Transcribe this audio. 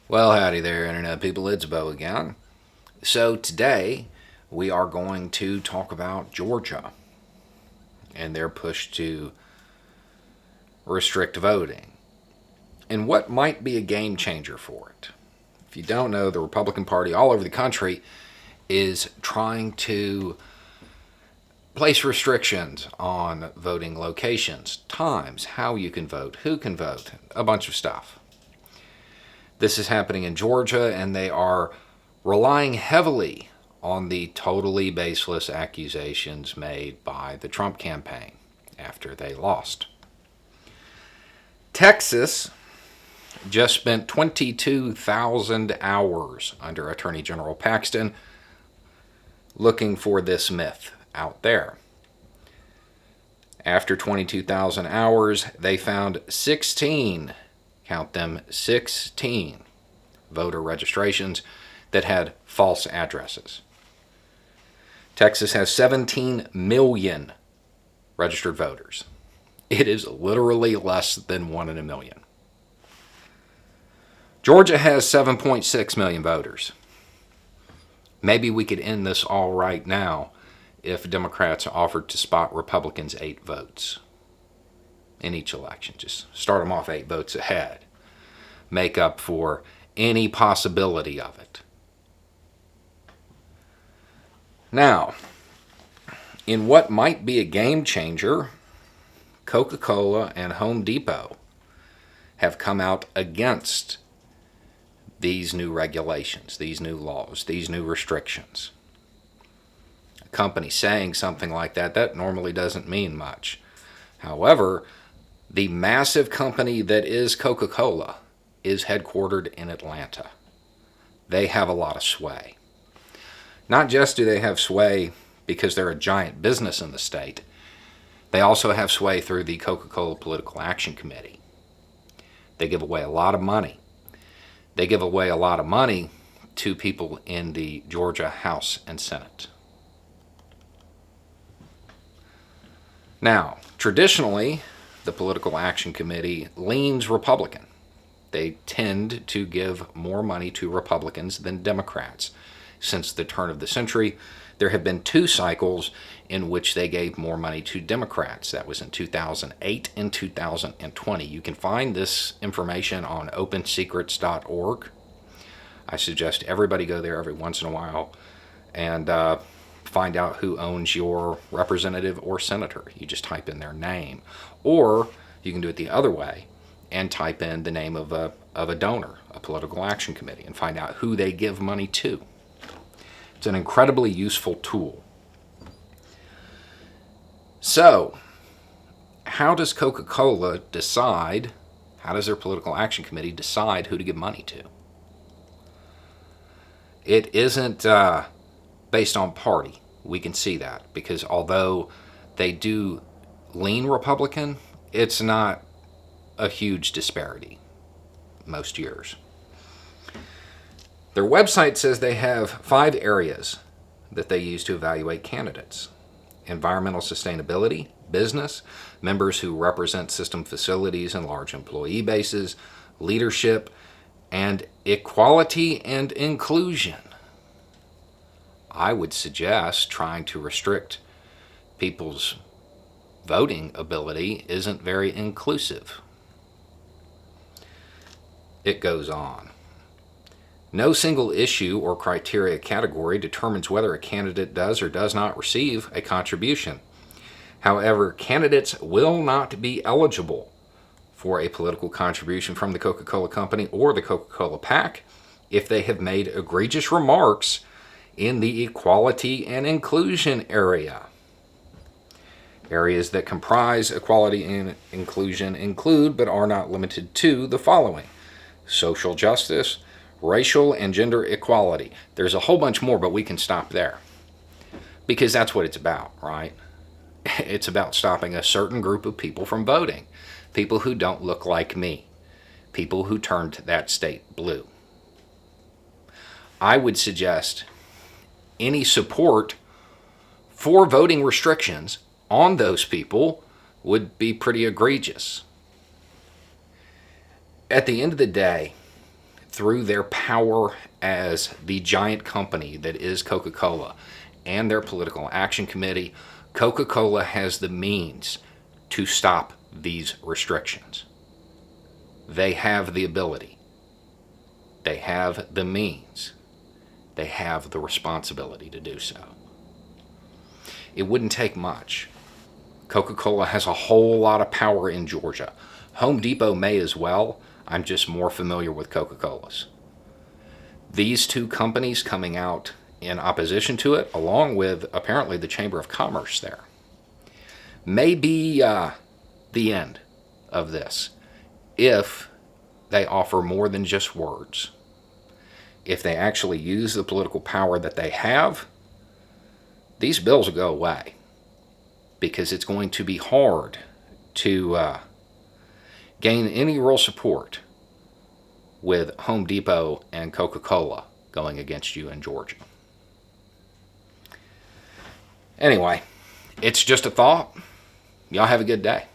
Well, howdy there, Internet people. It's Bo again. So, today we are going to talk about Georgia and their push to restrict voting and what might be a game changer for it. If you don't know, the Republican Party all over the country is trying to place restrictions on voting locations, times, how you can vote, who can vote, a bunch of stuff. This is happening in Georgia, and they are relying heavily on the totally baseless accusations made by the Trump campaign after they lost. Texas just spent 22,000 hours under Attorney General Paxton looking for this myth out there. After 22,000 hours, they found 16, count them, 16 voter registrations that had false addresses. Texas has 17 million registered voters. It is literally less than 1 in a million. Georgia has 7.6 million voters. Maybe we could end this all right now if Democrats offered to spot Republicans 8 votes in each election. Just start them off 8 votes ahead. Make up for any possibility of it. Now, in what might be a game changer, Coca-Cola and Home Depot have come out against these new regulations, these new laws, these new restrictions. A company saying something like that normally doesn't mean much. However, the massive company that is Coca-Cola is headquartered in Atlanta. They have a lot of sway. Not just do they have sway because they're a giant business in the state, they also have sway through the Coca-Cola Political Action Committee. They give away a lot of money. They give away a lot of money to people in the Georgia House and Senate. Now, traditionally, the Political Action Committee leans Republican. They tend to give more money to Republicans than Democrats. Since the turn of the century, there have been 2 cycles in which they gave more money to Democrats. That was in 2008 and 2020. You can find this information on opensecrets.org. I suggest everybody go there every once in a while and find out who owns your representative or senator. You just type in their name. Or you can do it the other way and type in the name of a donor, a political action committee, and find out who they give money to. It's an incredibly useful tool. So, how does Coca-Cola decide, how does their political action committee decide who to give money to? It isn't based on party. We can see that because although they do lean Republican, it's not a huge disparity most years. Their website says they have 5 areas that they use to evaluate candidates: environmental sustainability, business, members who represent system facilities and large employee bases, leadership, and equality and inclusion. I would suggest trying to restrict people's voting ability isn't very inclusive. It goes on. No single issue or criteria category determines whether a candidate does or does not receive a contribution. However, candidates will not be eligible for a political contribution from the Coca-Cola Company or the Coca-Cola PAC if they have made egregious remarks in the equality and inclusion area. Areas that comprise equality and inclusion include, but are not limited to, the following: social justice, racial and gender equality. There's a whole bunch more, but we can stop there because that's what it's about, right? It's about stopping a certain group of people from voting. People who don't look like me. People who turned that state blue. I would suggest any support for voting restrictions on those people would be pretty egregious. At the end of the day, through their power as the giant company that is Coca-Cola and their political action committee, Coca-Cola has the means to stop these restrictions. They have the ability. They have the means. They have the responsibility to do so. It wouldn't take much. Coca-Cola has a whole lot of power in Georgia. Home Depot may as well. I'm just more familiar with Coca-Cola's. These two companies coming out in opposition to it, along with apparently the Chamber of Commerce there, may be the end of this if they offer more than just words. If they actually use the political power that they have, these bills will go away, because it's going to be hard to gain any real support with Home Depot and Coca-Cola going against you in Georgia. Anyway, it's just a thought. Y'all have a good day.